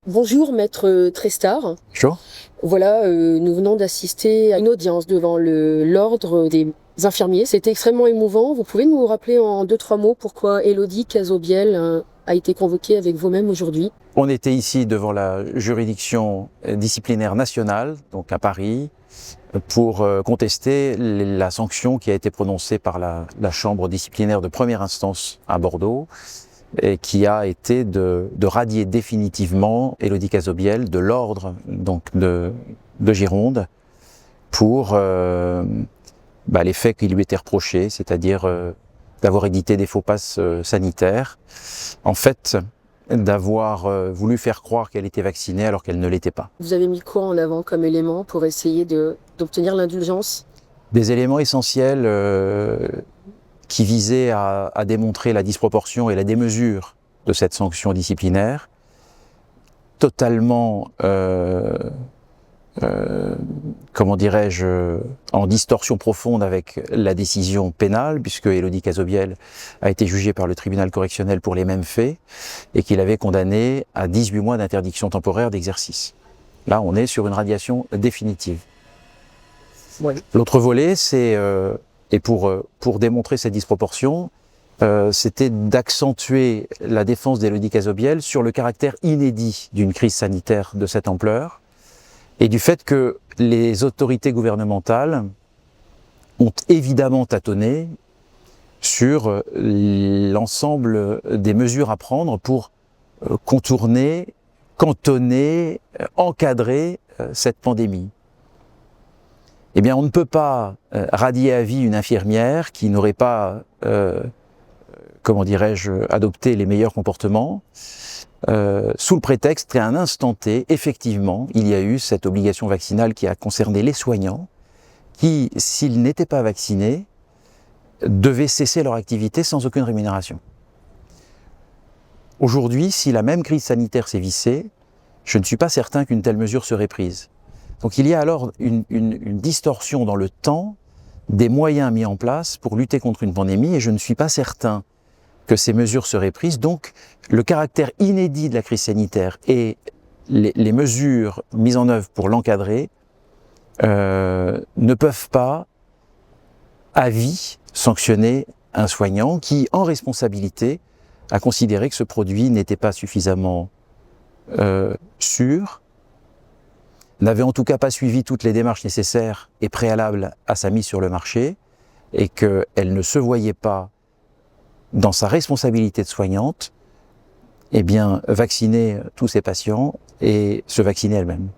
Bonjour, maître Trestar. Bonjour. Voilà, nous venons d'assister à une audience devant l'ordre des infirmiers. C'était extrêmement émouvant. Vous pouvez nous rappeler en deux, trois mots pourquoi Élodie Cazobiel a été convoquée avec vous-même aujourd'hui? On était ici devant la juridiction disciplinaire nationale, donc à Paris, pour contester la sanction qui a été prononcée par la chambre disciplinaire de première instance à Bordeaux, et qui a été de radier définitivement Élodie Cazobiel de l'ordre donc de Gironde pour les faits qui lui étaient reprochés, c'est-à-dire d'avoir édité des faux passes sanitaires, en fait d'avoir voulu faire croire qu'elle était vaccinée alors qu'elle ne l'était pas. Vous avez mis quoi en avant comme élément pour essayer d'obtenir l'indulgence? Des éléments essentiels qui visaient à démontrer la disproportion et la démesure de cette sanction disciplinaire, totalement comment dirais-je, en distorsion profonde avec la décision pénale, puisque Élodie Cazobiel a été jugée par le tribunal correctionnel pour les mêmes faits, et qu'il avait condamné à 18 mois d'interdiction temporaire d'exercice. Là, on est sur une radiation définitive. Oui. L'autre volet, c'est, et pour démontrer cette disproportion, c'était d'accentuer la défense d'Élodie Cazobiel sur le caractère inédit d'une crise sanitaire de cette ampleur, et du fait que les autorités gouvernementales ont évidemment tâtonné sur l'ensemble des mesures à prendre pour contourner, cantonner, encadrer cette pandémie. Eh bien, on ne peut pas radier à vie une infirmière qui n'aurait pas, comment dirais-je, adopté les meilleurs comportements, sous le prétexte qu'à un instant T, effectivement, il y a eu cette obligation vaccinale qui a concerné les soignants, qui, s'ils n'étaient pas vaccinés, devaient cesser leur activité sans aucune rémunération. Aujourd'hui, si la même crise sanitaire sévissait, je ne suis pas certain qu'une telle mesure serait prise. Donc il y a alors une distorsion dans le temps des moyens mis en place pour lutter contre une pandémie, et je ne suis pas certain que ces mesures seraient prises. Donc le caractère inédit de la crise sanitaire et les mesures mises en œuvre pour l'encadrer ne peuvent pas, à vie, sanctionner un soignant qui, en responsabilité, a considéré que ce produit n'était pas suffisamment sûr, n'avait en tout cas pas suivi toutes les démarches nécessaires et préalables à sa mise sur le marché, et qu'elle ne se voyait pas, dans sa responsabilité de soignante, eh bien, vacciner tous ses patients et se vacciner elle-même.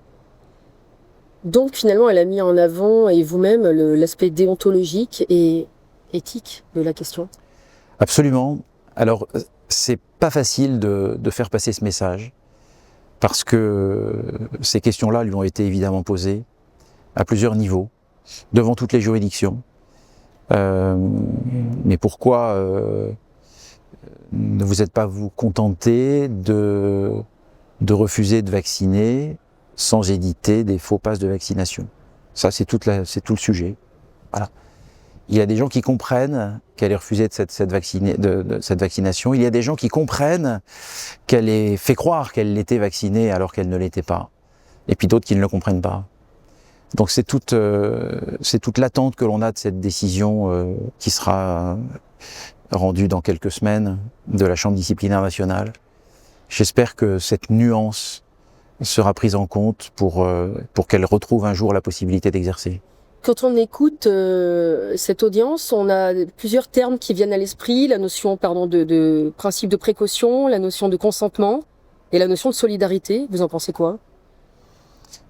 Donc finalement, elle a mis en avant, et vous-même, l'aspect déontologique et éthique de la question. Absolument. Alors, c'est pas facile de faire passer ce message, parce que ces questions-là lui ont été évidemment posées à plusieurs niveaux, devant toutes les juridictions. Mais pourquoi ne vous êtes pas vous contenté de refuser de vacciner sans éditer des faux passes de vaccination? Ça, c'est tout le sujet. Voilà. Il y a des gens qui comprennent qu'elle ait refusé cette vaccination. Il y a des gens qui comprennent qu'elle ait fait croire qu'elle l'était vaccinée alors qu'elle ne l'était pas. Et puis d'autres qui ne le comprennent pas. Donc c'est toute l'attente que l'on a de cette décision qui sera rendue dans quelques semaines de la Chambre disciplinaire nationale. J'espère que cette nuance sera prise en compte pour qu'elle retrouve un jour la possibilité d'exercer. Quand on écoute cette audience, on a plusieurs termes qui viennent à l'esprit, la notion de principe de précaution, la notion de consentement et la notion de solidarité. Vous en pensez quoi?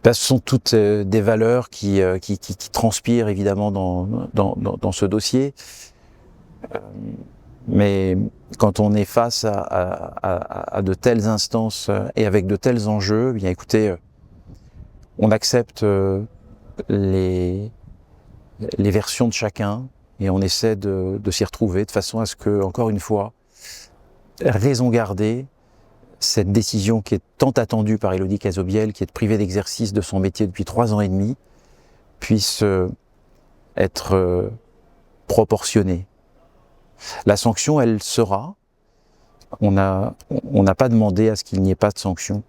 Ce sont toutes des valeurs qui transpirent évidemment dans ce dossier. Mais quand on est face à de telles instances et avec de tels enjeux, bien écoutez, on accepte les versions de chacun et on essaie de s'y retrouver de façon à ce que, encore une fois, raison gardée, cette décision qui est tant attendue par Élodie Cazobiel, qui est de priver d'exercice de son métier depuis 3 ans et demi, puisse être proportionnée. La sanction, elle sera. On n'a pas demandé à ce qu'il n'y ait pas de sanction.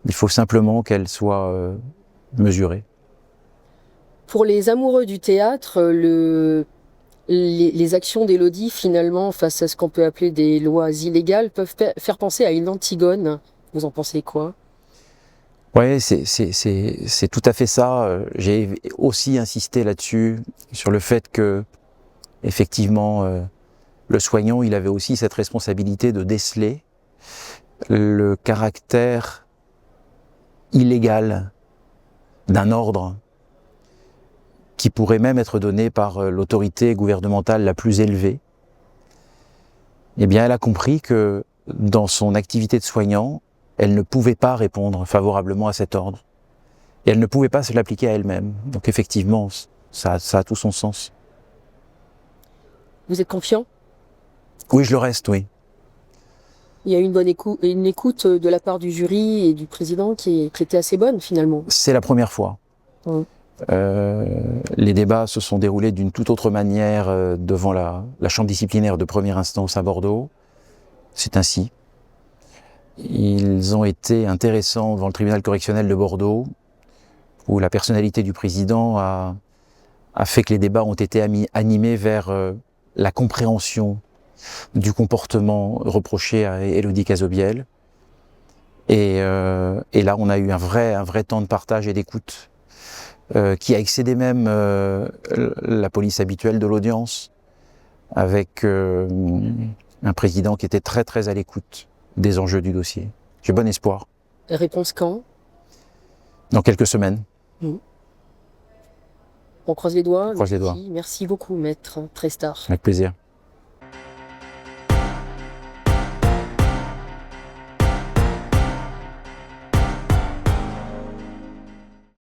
Il faut simplement qu'elle soit mesurée. Pour les amoureux du théâtre, les actions d'Élodie, finalement, face à ce qu'on peut appeler des lois illégales, peuvent faire penser à une Antigone. Vous en pensez quoi? Oui, c'est tout à fait ça. J'ai aussi insisté là-dessus, sur le fait que, effectivement, le soignant, il avait aussi cette responsabilité de déceler le caractère illégal d'un ordre qui pourrait même être donné par l'autorité gouvernementale la plus élevée. Eh bien, elle a compris que dans son activité de soignant, elle ne pouvait pas répondre favorablement à cet ordre. Et elle ne pouvait pas se l'appliquer à elle-même. Donc effectivement, ça a tout son sens. Vous êtes confiant? Oui, je le reste, oui. Il y a eu une écoute de la part du jury et du président qui était assez bonne, finalement. C'est la première fois. Mmh. Les débats se sont déroulés d'une toute autre manière devant la chambre disciplinaire de première instance à Bordeaux. C'est ainsi. Ils ont été intéressants devant le tribunal correctionnel de Bordeaux, où la personnalité du président a fait que les débats ont été animés vers la compréhension du comportement reproché à Élodie Cazobiel. Et là, on a eu un vrai temps de partage et d'écoute qui a excédé même la police habituelle de l'audience, avec un président qui était très à l'écoute des enjeux du dossier. J'ai bon espoir. Réponse quand? Dans quelques semaines. Mmh. On croise les doigts. On croise les doigts. Merci beaucoup, maître Trestar. Avec plaisir.